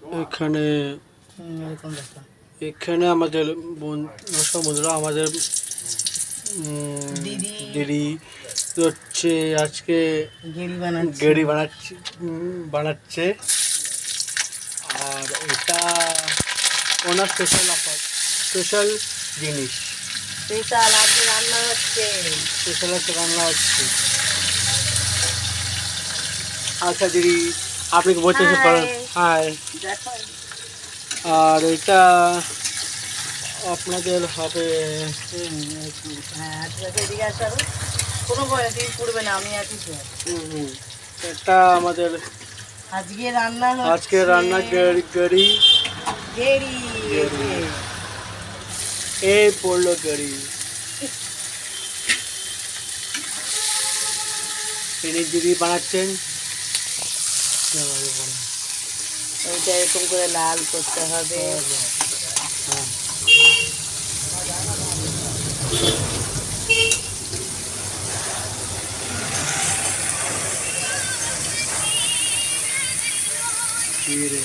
এখানে এখানে আমাদের বন্ধুরা আমাদের দিদি হচ্ছে আজকে গেড়ি বানাচ্ছে আর এটা ওনার স্পেশাল জিনিস স্পেশাল আজকে রান্না হচ্ছে আচ্ছা দিদি আপনি বলতে পারেন হাই আর এটা আপনাদের হবে কোনো ভয় তুমি পড়বে না, আমি আছি তো। এটা আমাদের আজকে রান্না গড়ি এই পড়লো গড়ি তিনি দিদি বানাচ্ছেন। ওইটা এরকম করে লাল করতে হবে। জিরে